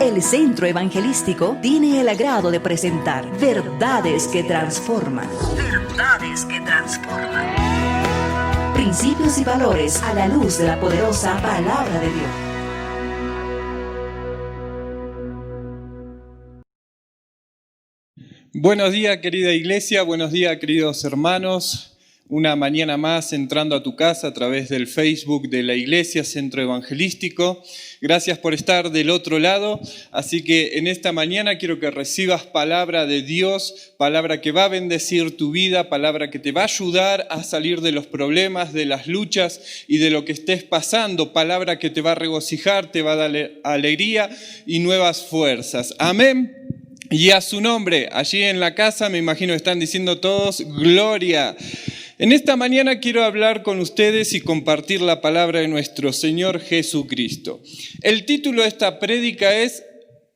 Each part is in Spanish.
El Centro Evangelístico tiene el agrado de presentar Verdades que Transforman. Verdades que Transforman. Principios y valores a la luz de la poderosa Palabra de Dios. Buenos días, querida iglesia, buenos días, queridos hermanos. Una mañana más entrando a tu casa a través del Facebook de la Iglesia Centro Evangelístico. Gracias por estar del otro lado. Así que en esta mañana quiero que recibas palabra de Dios, palabra que va a bendecir tu vida, palabra que te va a ayudar a salir de los problemas, de las luchas y de lo que estés pasando, palabra que te va a regocijar, te va a dar alegría y nuevas fuerzas. Amén. Y a su nombre, allí en la casa me imagino están diciendo todos, gloria. En esta mañana quiero hablar con ustedes y compartir la palabra de nuestro Señor Jesucristo. El título de esta prédica es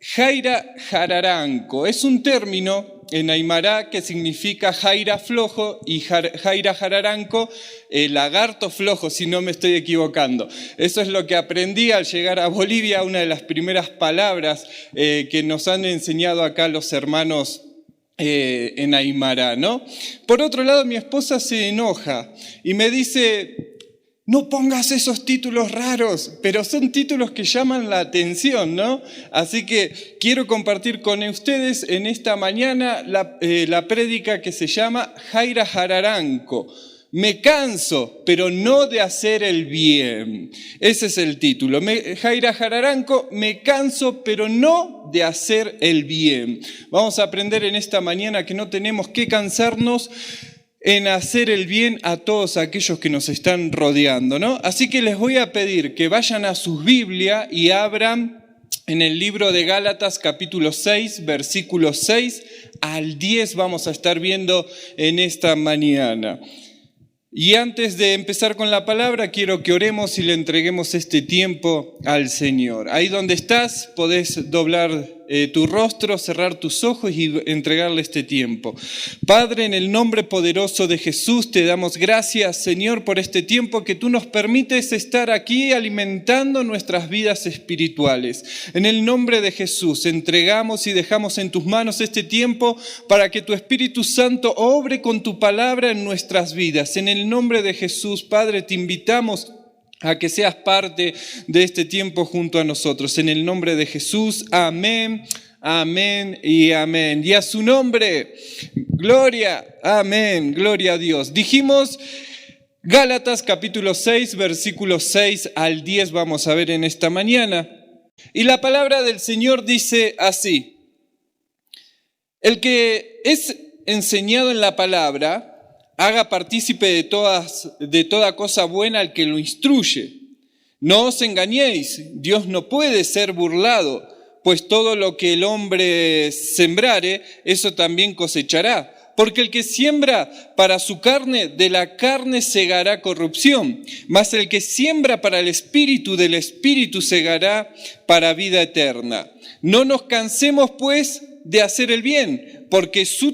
Jaira Jararanco. Es un término en Aymara que significa Jaira flojo y Jaira Jararanco, lagarto flojo, si no me estoy equivocando. Eso es lo que aprendí al llegar a Bolivia, una de las primeras palabras que nos han enseñado acá los hermanos en Aymara, ¿no? Por otro lado, mi esposa se enoja y me dice, no pongas esos títulos raros, pero son títulos que llaman la atención, ¿no? Así que quiero compartir con ustedes en esta mañana la prédica que se llama Jaira Jararanco. Me canso, pero no de hacer el bien. Ese es el título. Jaira Jararanco, me canso, pero no de hacer el bien. Vamos a aprender en esta mañana que no tenemos que cansarnos en hacer el bien a todos aquellos que nos están rodeando, ¿no? Así que les voy a pedir que vayan a sus Biblias y abran en el libro de Gálatas capítulo 6, versículos 6 al 10 vamos a estar viendo en esta mañana. Y antes de empezar con la palabra, quiero que oremos y le entreguemos este tiempo al Señor. Ahí donde estás, podés doblar tu rostro, cerrar tus ojos y entregarle este tiempo. Padre, en el nombre poderoso de Jesús, te damos gracias, Señor, por este tiempo que tú nos permites estar aquí alimentando nuestras vidas espirituales. En el nombre de Jesús, entregamos y dejamos en tus manos este tiempo para que tu Espíritu Santo obre con tu palabra en nuestras vidas. En el nombre de Jesús, Padre, te invitamos a que seas parte de este tiempo junto a nosotros. En el nombre de Jesús, amén, amén y amén. Y a su nombre, gloria, amén, gloria a Dios. Dijimos Gálatas capítulo 6, versículos 6 al 10 vamos a ver en esta mañana. Y la palabra del Señor dice así: el que es enseñado en la palabra, haga partícipe de toda cosa buena al que lo instruye. No os engañéis, Dios no puede ser burlado, pues todo lo que el hombre sembrare, eso también cosechará. Porque el que siembra para su carne, de la carne segará corrupción, mas el que siembra para el Espíritu, del Espíritu segará para vida eterna. No nos cansemos, pues, de hacer el bien, porque en su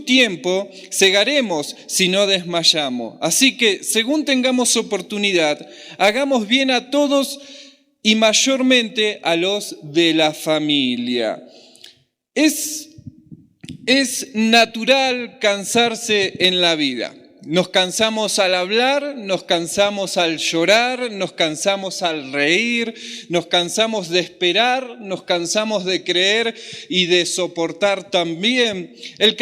tiempo segaremos si no desmayamos. Así que, según tengamos oportunidad, hagamos bien a todos y mayormente a los de la familia. Es natural cansarse en la vida. Nos cansamos al hablar, nos cansamos al llorar, nos cansamos al reír, nos cansamos de esperar, nos cansamos de creer y de soportar también. El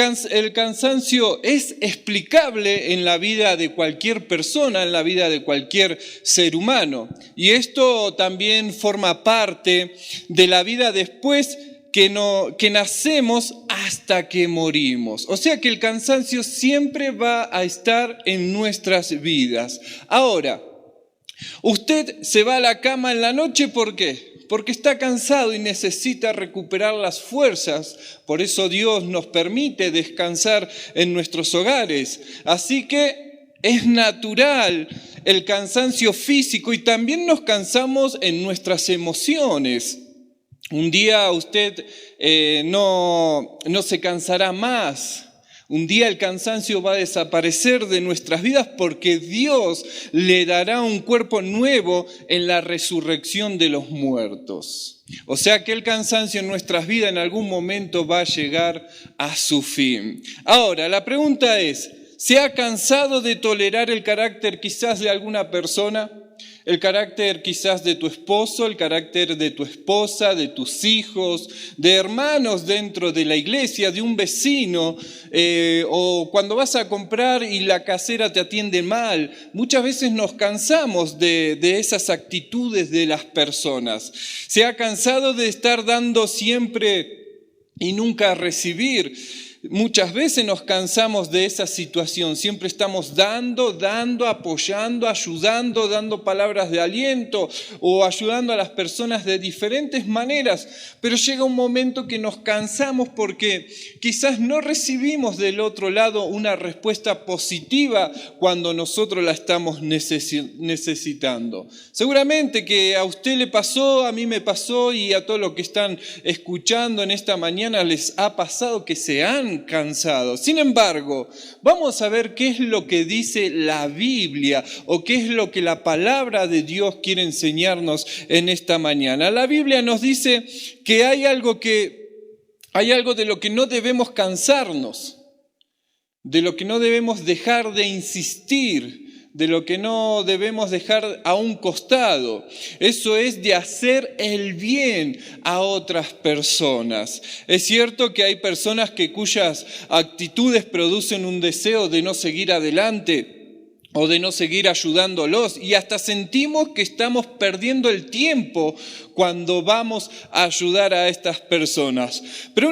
cansancio es explicable en la vida de cualquier persona, en la vida de cualquier ser humano. Y esto también forma parte de la vida después que nacemos hasta que morimos. O sea que el cansancio siempre va a estar en nuestras vidas. Ahora, usted se va a la cama en la noche, ¿por qué? Porque está cansado y necesita recuperar las fuerzas. Por eso Dios nos permite descansar en nuestros hogares. Así que es natural el cansancio físico y también nos cansamos en nuestras emociones. Un día usted no se cansará más. Un día el cansancio va a desaparecer de nuestras vidas porque Dios le dará un cuerpo nuevo en la resurrección de los muertos. O sea que el cansancio en nuestras vidas en algún momento va a llegar a su fin. Ahora, la pregunta es, ¿se ha cansado de tolerar el carácter quizás de alguna persona? El carácter quizás de tu esposo, el carácter de tu esposa, de tus hijos, de hermanos dentro de la iglesia, de un vecino, o cuando vas a comprar y la casera te atiende mal. Muchas veces nos cansamos de esas actitudes de las personas. Se ha cansado de estar dando siempre y nunca recibir. Muchas veces nos cansamos de esa situación, siempre estamos dando, apoyando, ayudando, dando palabras de aliento o ayudando a las personas de diferentes maneras, pero llega un momento que nos cansamos porque quizás no recibimos del otro lado una respuesta positiva cuando nosotros la estamos necesitando. Seguramente que a usted le pasó, a mí me pasó y a todos los que están escuchando en esta mañana les ha pasado que se han cansado. Sin embargo, vamos a ver qué es lo que dice la Biblia o qué es lo que la palabra de Dios quiere enseñarnos en esta mañana. La Biblia nos dice que hay algo de lo que no debemos cansarnos, de lo que no debemos dejar de insistir, de lo que no debemos dejar a un costado. Eso es de hacer el bien a otras personas. Es cierto que hay personas cuyas actitudes producen un deseo de no seguir adelante o de no seguir ayudándolos y hasta sentimos que estamos perdiendo el tiempo cuando vamos a ayudar a estas personas. Pero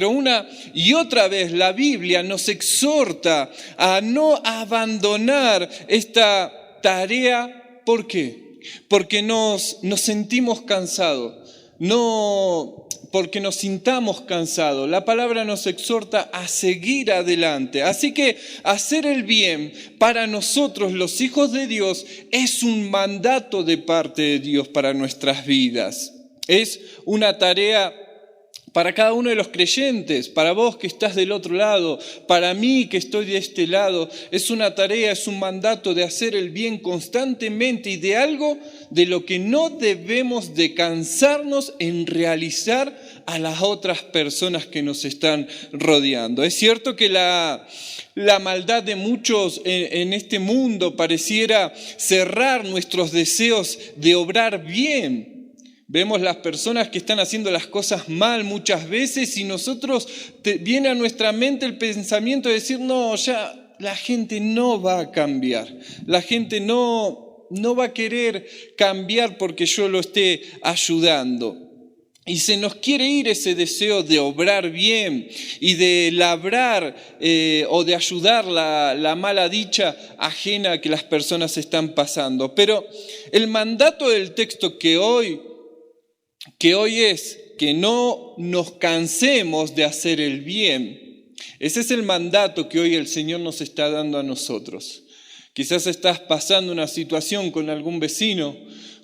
una y otra vez la Biblia nos exhorta a no abandonar esta tarea. ¿Por qué? Porque nos sentimos cansados, no porque nos sintamos cansados. La palabra nos exhorta a seguir adelante. Así que hacer el bien para nosotros, los hijos de Dios, es un mandato de parte de Dios para nuestras vidas. Es una tarea para cada uno de los creyentes, para vos que estás del otro lado, para mí que estoy de este lado, es una tarea, es un mandato de hacer el bien constantemente y de algo de lo que no debemos de cansarnos en realizar a las otras personas que nos están rodeando. Es cierto que la maldad de muchos en este mundo pareciera cerrar nuestros deseos de obrar bien. Vemos las personas que están haciendo las cosas mal muchas veces y nosotros viene a nuestra mente el pensamiento de decir, no, ya la gente no va a cambiar, la gente no va a querer cambiar porque yo lo esté ayudando. Y se nos quiere ir ese deseo de obrar bien y de labrar o de ayudar la mala dicha ajena que las personas están pasando. Pero el mandato del texto que hoy es que no nos cansemos de hacer el bien. Ese es el mandato que hoy el Señor nos está dando a nosotros. Quizás estás pasando una situación con algún vecino,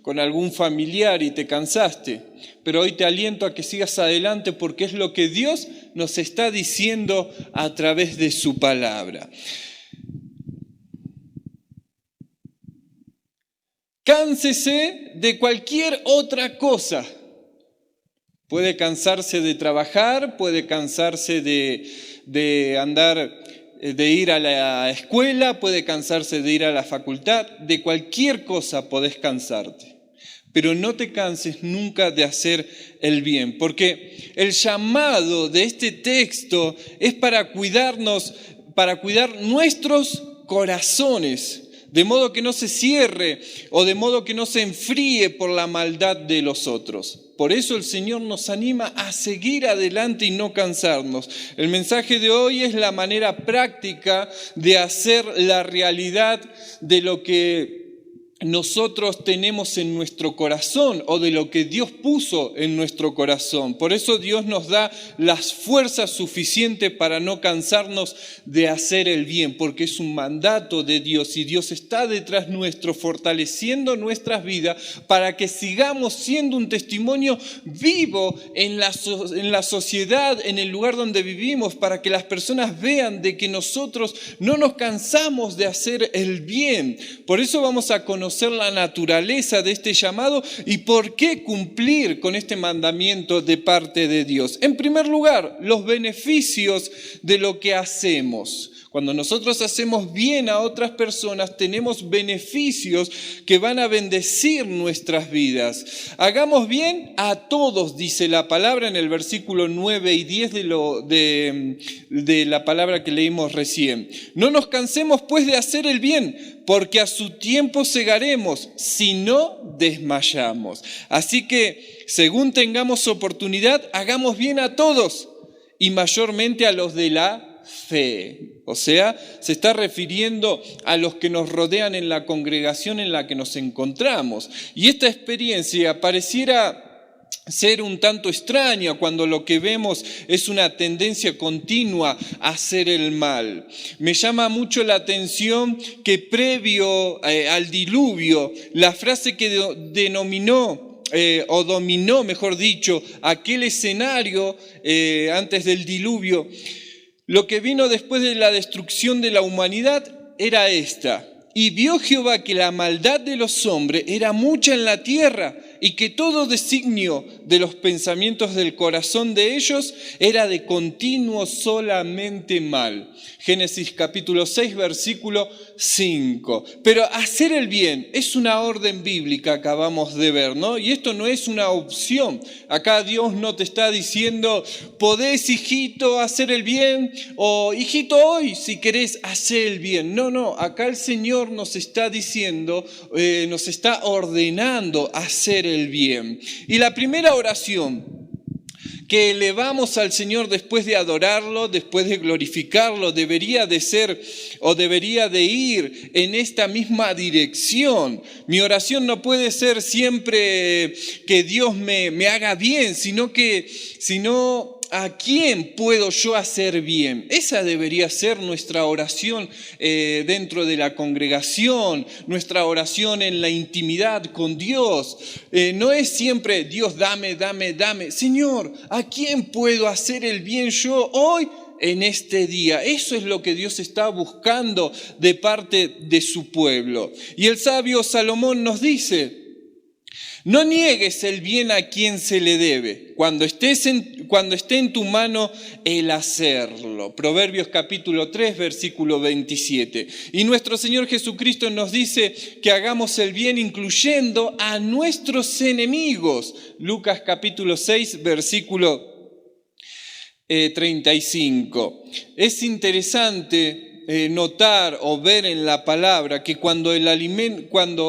con algún familiar y te cansaste, pero hoy te aliento a que sigas adelante porque es lo que Dios nos está diciendo a través de su palabra. Cánsese de cualquier otra cosa. Puede cansarse de trabajar, puede cansarse de andar, de ir a la escuela, puede cansarse de ir a la facultad, de cualquier cosa podés cansarte. Pero no te canses nunca de hacer el bien, porque el llamado de este texto es para cuidarnos, para cuidar nuestros corazones, de modo que no se cierre o de modo que no se enfríe por la maldad de los otros. Por eso el Señor nos anima a seguir adelante y no cansarnos. El mensaje de hoy es la manera práctica de hacer la realidad de lo que nosotros tenemos en nuestro corazón o de lo que Dios puso en nuestro corazón. Por eso Dios nos da las fuerzas suficientes para no cansarnos de hacer el bien, porque es un mandato de Dios y Dios está detrás nuestro, fortaleciendo nuestras vidas para que sigamos siendo un testimonio vivo en la sociedad, en el lugar donde vivimos, para que las personas vean de que nosotros no nos cansamos de hacer el bien. Por eso vamos a conocer la naturaleza de este llamado y por qué cumplir con este mandamiento de parte de Dios. En primer lugar, los beneficios de lo que hacemos. Cuando nosotros hacemos bien a otras personas, tenemos beneficios que van a bendecir nuestras vidas. Hagamos bien a todos, dice la palabra en el versículo 9 y 10 de la palabra que leímos recién. No nos cansemos pues de hacer el bien, porque a su tiempo segaremos, si no desmayamos. Así que, según tengamos oportunidad, hagamos bien a todos y mayormente a los de la fe. O sea, se está refiriendo a los que nos rodean en la congregación en la que nos encontramos. Y esta experiencia pareciera ser un tanto extraña cuando lo que vemos es una tendencia continua a hacer el mal. Me llama mucho la atención que previo al diluvio, la frase que dominó, mejor dicho, aquel escenario antes del diluvio, lo que vino después de la destrucción de la humanidad era esta. Y vio Jehová que la maldad de los hombres era mucha en la tierra y que todo designio de los pensamientos del corazón de ellos era de continuo solamente mal. Génesis capítulo 6, versículo 5. Pero hacer el bien es una orden bíblica, acabamos de ver, ¿no? Y esto no es una opción. Acá Dios no te está diciendo, podés, hijito, hacer el bien, o hijito, hoy, si querés, hacer el bien. No, acá el Señor nos está diciendo, nos está ordenando hacer el bien. Y la primera oración que elevamos al Señor después de adorarlo, después de glorificarlo, debería de ser o debería de ir en esta misma dirección. Mi oración no puede ser siempre que Dios me haga bien, sino ¿a quién puedo yo hacer bien? Esa debería ser nuestra oración dentro de la congregación, nuestra oración en la intimidad con Dios. No es siempre, Dios, dame. Señor, ¿a quién puedo hacer el bien yo hoy en este día? Eso es lo que Dios está buscando de parte de su pueblo. Y el sabio Salomón nos dice, no niegues el bien a quien se le debe, cuando esté en tu mano el hacerlo. Proverbios capítulo 3, versículo 27. Y nuestro Señor Jesucristo nos dice que hagamos el bien incluyendo a nuestros enemigos. Lucas capítulo 6, versículo 35. Es interesante notar o ver en la palabra que cuando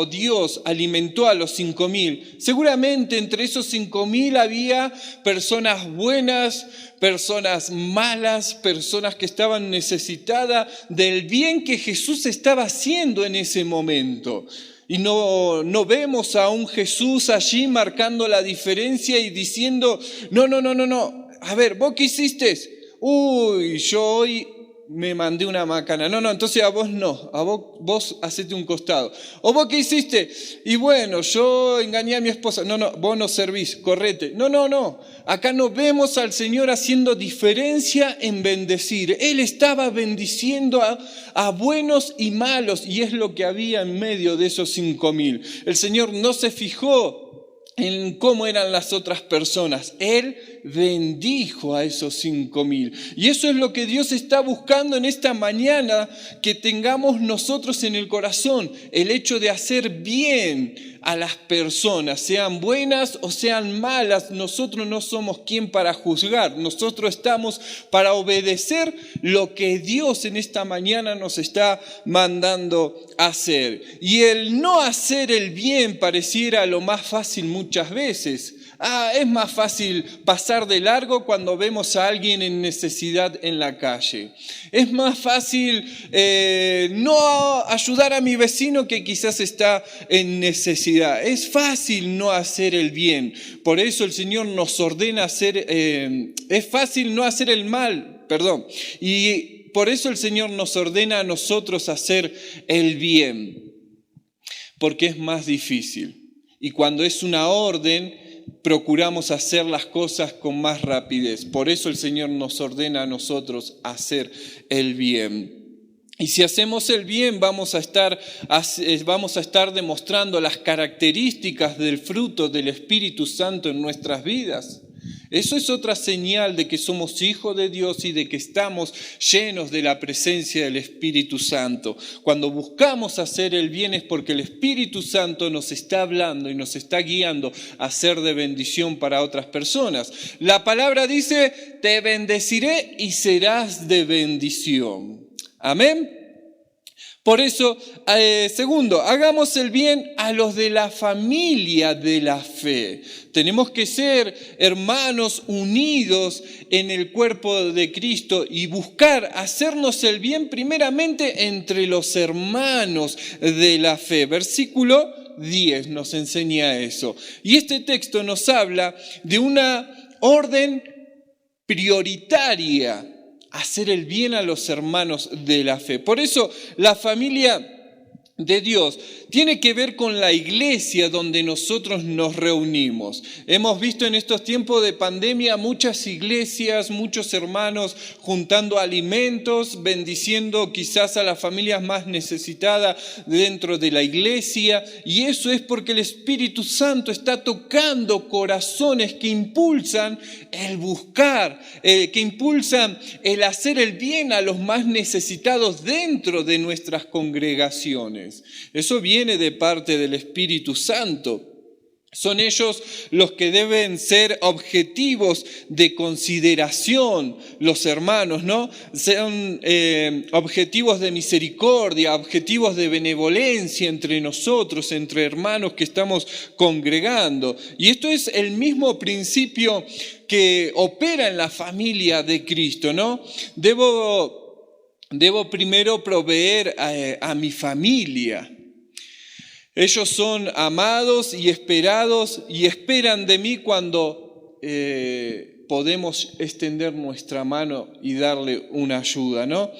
Dios alimentó a los 5,000, seguramente entre esos 5,000 había personas buenas, personas malas, personas que estaban necesitadas del bien que Jesús estaba haciendo en ese momento. Y no vemos a un Jesús allí marcando la diferencia y diciendo, no, a ver, ¿vos qué hiciste? Uy, yo hoy me mandé una macana. No, entonces a vos no, a vos hacete un costado. ¿O vos qué hiciste? Y bueno, yo engañé a mi esposa. No, vos no servís, correte. No. Acá no vemos al Señor haciendo diferencia en bendecir. Él estaba bendiciendo a buenos y malos, y es lo que había en medio de esos 5,000. El Señor no se fijó en cómo eran las otras personas. Él bendijo a esos 5,000. Y eso es lo que Dios está buscando en esta mañana, que tengamos nosotros en el corazón, el hecho de hacer bien a las personas, sean buenas o sean malas. Nosotros no somos quien para juzgar, nosotros estamos para obedecer lo que Dios en esta mañana nos está mandando hacer. Y el no hacer el bien pareciera lo más fácil muchas veces. Es más fácil pasar de largo cuando vemos a alguien en necesidad en la calle. Es más fácil no ayudar a mi vecino que quizás está en necesidad. Es fácil no hacer el bien. Por eso el Señor nos ordena hacer, es fácil no hacer el mal, y por eso el Señor nos ordena a nosotros hacer el bien, porque es más difícil. Y cuando es una orden, procuramos hacer las cosas con más rapidez. Por eso el Señor nos ordena a nosotros hacer el bien. Y si hacemos el bien, vamos a estar demostrando las características del fruto del Espíritu Santo en nuestras vidas. Eso es otra señal de que somos hijos de Dios y de que estamos llenos de la presencia del Espíritu Santo. Cuando buscamos hacer el bien es porque el Espíritu Santo nos está hablando y nos está guiando a ser de bendición para otras personas. La palabra dice, te bendeciré y serás de bendición. Amén. Por eso, segundo, hagamos el bien a los de la familia de la fe. Tenemos que ser hermanos unidos en el cuerpo de Cristo y buscar hacernos el bien primeramente entre los hermanos de la fe. Versículo 10 nos enseña eso. Y este texto nos habla de una orden prioritaria, hacer el bien a los hermanos de la fe. Por eso la familia de Dios tiene que ver con la iglesia donde nosotros nos reunimos. Hemos visto en estos tiempos de pandemia muchas iglesias, muchos hermanos juntando alimentos, bendiciendo quizás a las familias más necesitadas dentro de la iglesia. Y eso es porque el Espíritu Santo está tocando corazones que impulsan el buscar, que impulsan el hacer el bien a los más necesitados dentro de nuestras congregaciones. Eso viene de parte del Espíritu Santo. Son ellos los que deben ser objetivos de consideración, los hermanos, ¿no? Sean objetivos de misericordia, objetivos de benevolencia entre nosotros, entre hermanos que estamos congregando. Y esto es el mismo principio que opera en la familia de Cristo, ¿no? Debo primero proveer a mi familia. Ellos son amados y esperados y esperan de mí cuando podemos extender nuestra mano y darle una ayuda, ¿no?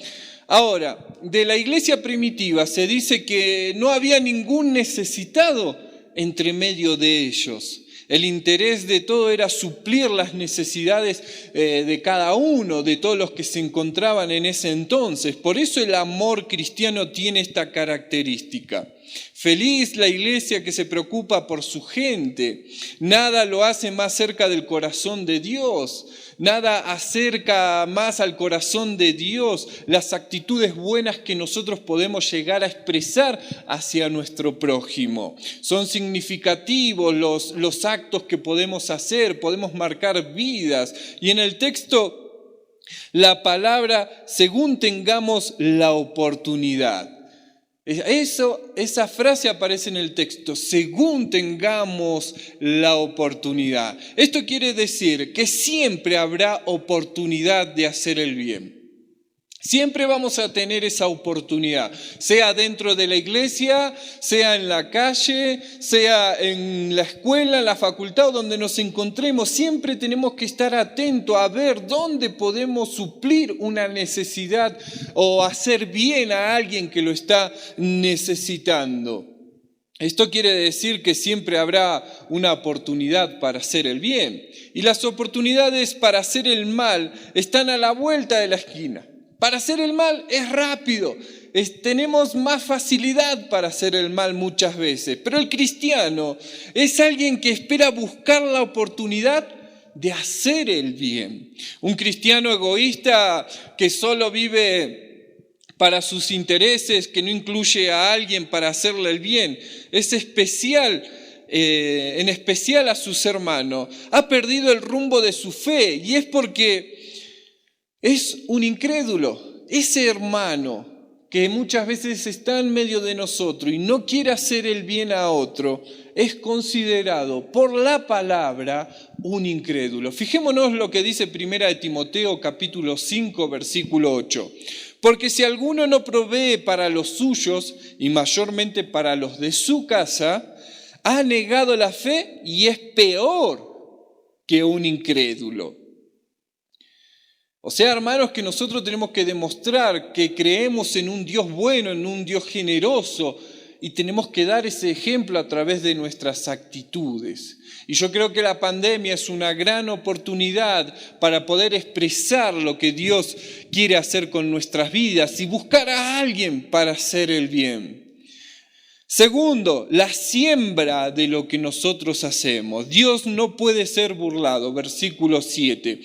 Ahora, de la iglesia primitiva se dice que no había ningún necesitado entre medio de ellos. El interés de todo era suplir las necesidades de cada uno, de todos los que se encontraban en ese entonces. Por eso el amor cristiano tiene esta característica. Feliz la iglesia que se preocupa por su gente. Nada lo hace más cerca del corazón de Dios. Nada acerca más al corazón de Dios las actitudes buenas que nosotros podemos llegar a expresar hacia nuestro prójimo. Son significativos los actos que podemos hacer, podemos marcar vidas. Y en el texto, la palabra, según tengamos la oportunidad. Esa frase aparece en el texto, según tengamos la oportunidad. Esto quiere decir que siempre habrá oportunidad de hacer el bien. Siempre vamos a tener esa oportunidad, sea dentro de la iglesia, sea en la calle, sea en la escuela, en la facultad o donde nos encontremos. Siempre tenemos que estar atentos a ver dónde podemos suplir una necesidad o hacer bien a alguien que lo está necesitando. Esto quiere decir que siempre habrá una oportunidad para hacer el bien. Y las oportunidades para hacer el mal están a la vuelta de la esquina. Para hacer el mal es rápido, tenemos más facilidad para hacer el mal muchas veces, pero el cristiano es alguien que espera buscar la oportunidad de hacer el bien. Un cristiano egoísta que solo vive para sus intereses, que no incluye a alguien para hacerle el bien, es especial. En especial a sus hermanos, ha perdido el rumbo de su fe y es porque es un incrédulo. Ese hermano que muchas veces está en medio de nosotros y no quiere hacer el bien a otro, es considerado por la palabra un incrédulo. Fijémonos lo que dice 1 de Timoteo capítulo 5 versículo 8. Porque si alguno no provee para los suyos y mayormente para los de su casa, ha negado la fe y es peor que un incrédulo. O sea, hermanos, que nosotros tenemos que demostrar que creemos en un Dios bueno, en un Dios generoso, y tenemos que dar ese ejemplo a través de nuestras actitudes. Y yo creo que la pandemia es una gran oportunidad para poder expresar lo que Dios quiere hacer con nuestras vidas y buscar a alguien para hacer el bien. Segundo, la siembra de lo que nosotros hacemos. Dios no puede ser burlado. Versículo 7.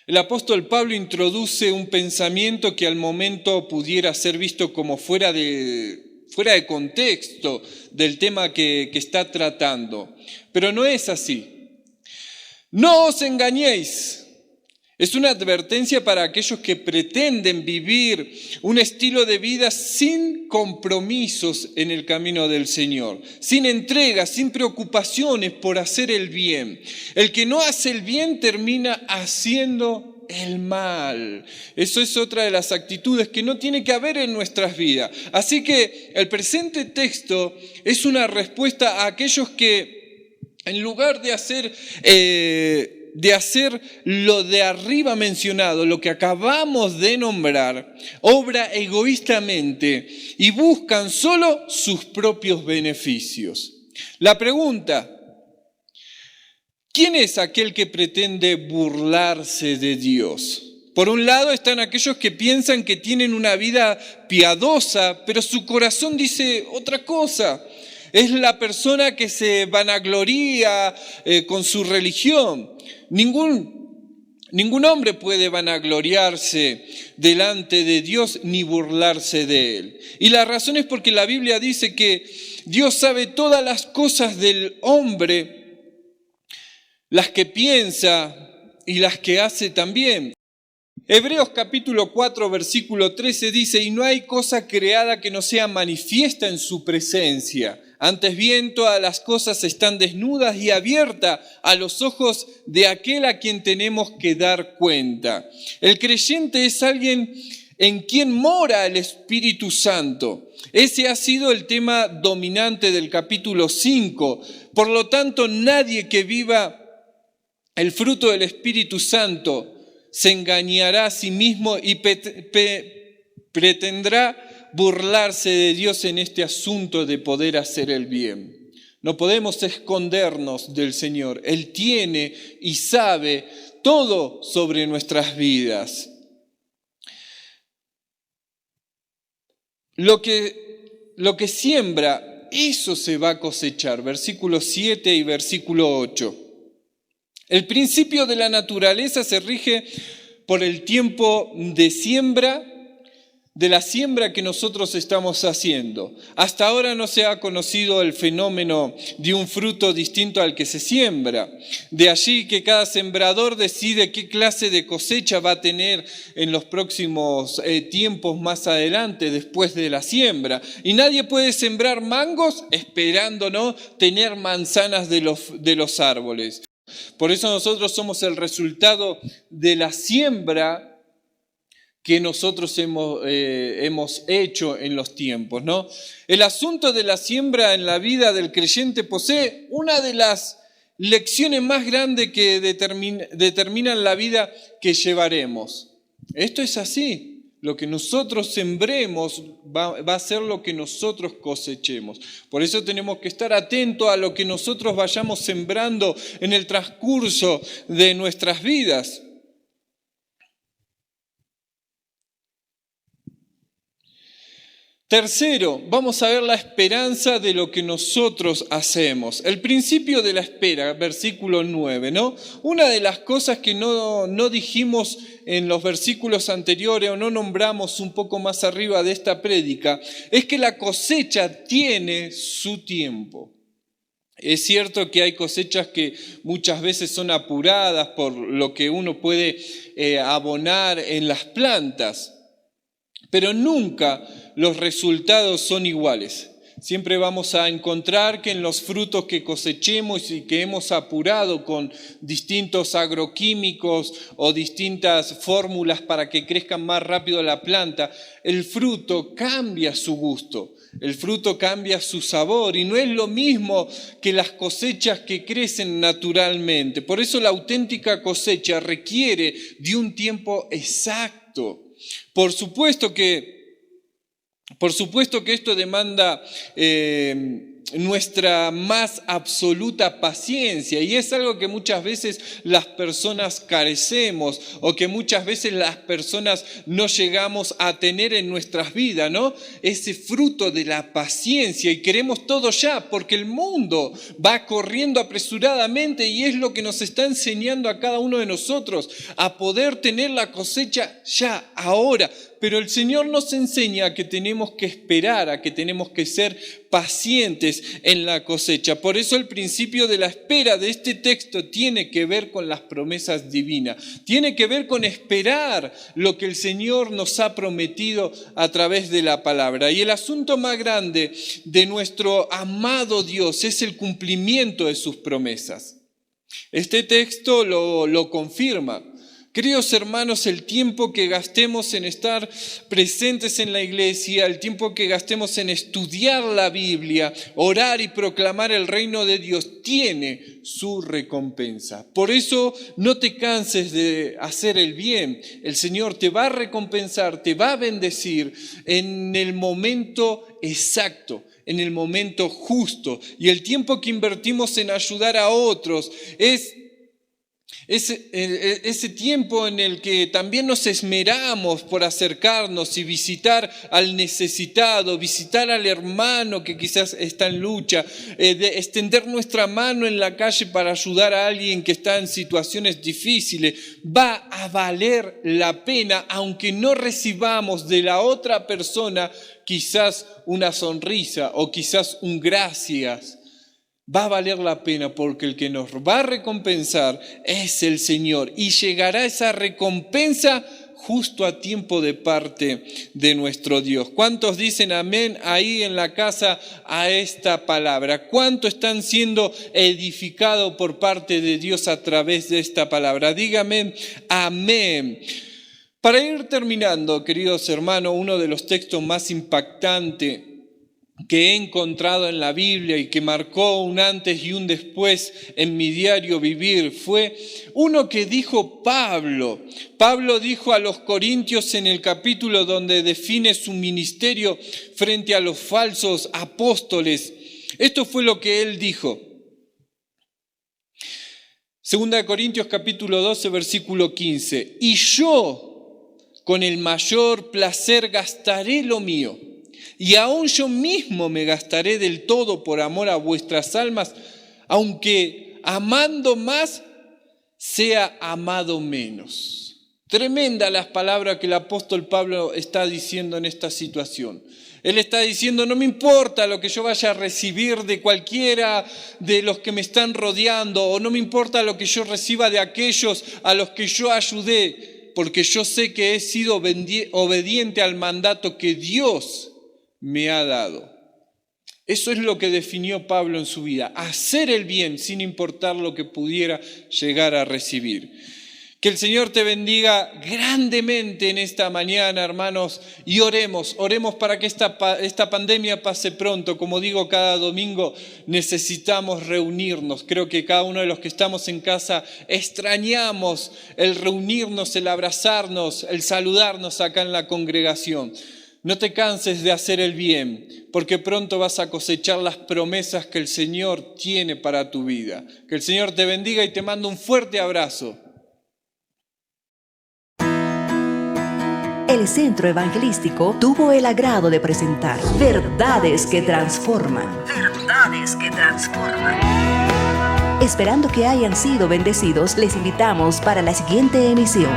El apóstol Pablo introduce un pensamiento que al momento pudiera ser visto como fuera de contexto del tema que está tratando. Pero no es así. No os engañéis. Es una advertencia para aquellos que pretenden vivir un estilo de vida sin compromisos en el camino del Señor, sin entregas, sin preocupaciones por hacer el bien. El que no hace el bien termina haciendo el mal. Eso es otra de las actitudes que no tiene que haber en nuestras vidas. Así que el presente texto es una respuesta a aquellos que en lugar de hacer lo de arriba mencionado, lo que acabamos de nombrar, obra egoístamente y buscan solo sus propios beneficios. La pregunta: ¿quién es aquel que pretende burlarse de Dios? Por un lado están aquellos que piensan que tienen una vida piadosa, pero su corazón dice otra cosa. Es la persona que se vanagloria con su religión. Ningún hombre puede vanagloriarse delante de Dios ni burlarse de Él. Y la razón es porque la Biblia dice que Dios sabe todas las cosas del hombre, las que piensa y las que hace también. Hebreos capítulo 4 versículo 13 dice: y no hay cosa creada que no sea manifiesta en su presencia. Antes bien, todas las cosas están desnudas y abiertas a los ojos de aquel a quien tenemos que dar cuenta. El creyente es alguien en quien mora el Espíritu Santo. Ese ha sido el tema dominante del capítulo 5. Por lo tanto, nadie que viva el fruto del Espíritu Santo se engañará a sí mismo y pretendrá burlarse de Dios en este asunto de poder hacer el bien. No podemos escondernos del Señor. Él tiene y sabe todo sobre nuestras vidas. Lo que siembra, eso se va a cosechar. Versículo 7 y versículo 8. El principio de la naturaleza se rige por el tiempo de siembra, de la siembra que nosotros estamos haciendo. Hasta ahora no se ha conocido el fenómeno de un fruto distinto al que se siembra. De allí que cada sembrador decide qué clase de cosecha va a tener en los próximos tiempos más adelante, después de la siembra. Y nadie puede sembrar mangos esperando no tener manzanas de los árboles. Por eso nosotros somos el resultado de la siembra que nosotros hemos hecho en los tiempos, ¿no? El asunto de la siembra en la vida del creyente posee una de las lecciones más grandes que determinan la vida que llevaremos. Esto es así. Lo que nosotros sembremos va a ser lo que nosotros cosechemos. Por eso tenemos que estar atentos a lo que nosotros vayamos sembrando en el transcurso de nuestras vidas. Tercero, vamos a ver la esperanza de lo que nosotros hacemos. El principio de la espera, versículo 9, ¿no? Una de las cosas que no dijimos en los versículos anteriores o no nombramos un poco más arriba de esta prédica es que la cosecha tiene su tiempo. Es cierto que hay cosechas que muchas veces son apuradas por lo que uno puede abonar en las plantas. Pero nunca los resultados son iguales. Siempre vamos a encontrar que en los frutos que cosechemos y que hemos apurado con distintos agroquímicos o distintas fórmulas para que crezcan más rápido la planta, el fruto cambia su gusto, el fruto cambia su sabor y no es lo mismo que las cosechas que crecen naturalmente. Por eso la auténtica cosecha requiere de un tiempo exacto. Por supuesto que esto demanda nuestra más absoluta paciencia y es algo que muchas veces las personas carecemos o que muchas veces las personas no llegamos a tener en nuestras vidas, ¿no? Ese fruto de la paciencia y queremos todo ya porque el mundo va corriendo apresuradamente y es lo que nos está enseñando a cada uno de nosotros a poder tener la cosecha ya, ahora. Pero el Señor nos enseña que tenemos que esperar, a que tenemos que ser pacientes en la cosecha. Por eso el principio de la espera de este texto tiene que ver con las promesas divinas. Tiene que ver con esperar lo que el Señor nos ha prometido a través de la palabra. Y el asunto más grande de nuestro amado Dios es el cumplimiento de sus promesas. Este texto lo confirma. Queridos hermanos, el tiempo que gastemos en estar presentes en la iglesia, el tiempo que gastemos en estudiar la Biblia, orar y proclamar el reino de Dios, tiene su recompensa. Por eso no te canses de hacer el bien. El Señor te va a recompensar, te va a bendecir en el momento exacto, en el momento justo. Y el tiempo que invertimos en ayudar a otros es ese tiempo en el que también nos esmeramos por acercarnos y visitar al necesitado, visitar al hermano que quizás está en lucha, de extender nuestra mano en la calle para ayudar a alguien que está en situaciones difíciles, va a valer la pena, aunque no recibamos de la otra persona quizás una sonrisa o quizás un gracias. Va a valer la pena porque el que nos va a recompensar es el Señor y llegará esa recompensa justo a tiempo de parte de nuestro Dios. ¿Cuántos dicen amén ahí en la casa a esta palabra? ¿Cuántos están siendo edificados por parte de Dios a través de esta palabra? Dígame amén. Para ir terminando, queridos hermanos, uno de los textos más impactantes que he encontrado en la Biblia y que marcó un antes y un después en mi diario vivir fue uno que dijo Pablo. Pablo dijo a los Corintios en el capítulo donde define su ministerio frente a los falsos apóstoles. Esto fue lo que él dijo. 2 Corintios capítulo 12, versículo 15. Y yo con el mayor placer gastaré lo mío. Y aún yo mismo me gastaré del todo por amor a vuestras almas, aunque amando más, sea amado menos. Tremenda las palabras que el apóstol Pablo está diciendo en esta situación. Él está diciendo, no me importa lo que yo vaya a recibir de cualquiera de los que me están rodeando, o no me importa lo que yo reciba de aquellos a los que yo ayudé, porque yo sé que he sido obediente al mandato que Dios me ha dado. Eso es lo que definió Pablo en su vida, hacer el bien sin importar lo que pudiera llegar a recibir. Que el Señor te bendiga grandemente en esta mañana, hermanos, y oremos para que esta pandemia pase pronto. Como digo cada domingo, necesitamos reunirnos. Creo que cada uno de los que estamos en casa extrañamos el reunirnos, el abrazarnos, el saludarnos acá en la congregación. No te canses de hacer el bien, porque pronto vas a cosechar las promesas que el Señor tiene para tu vida. Que el Señor te bendiga y te mando un fuerte abrazo. El Centro Evangelístico tuvo el agrado de presentar Verdades que Transforman. Verdades que Transforman. Esperando que hayan sido bendecidos, les invitamos para la siguiente emisión.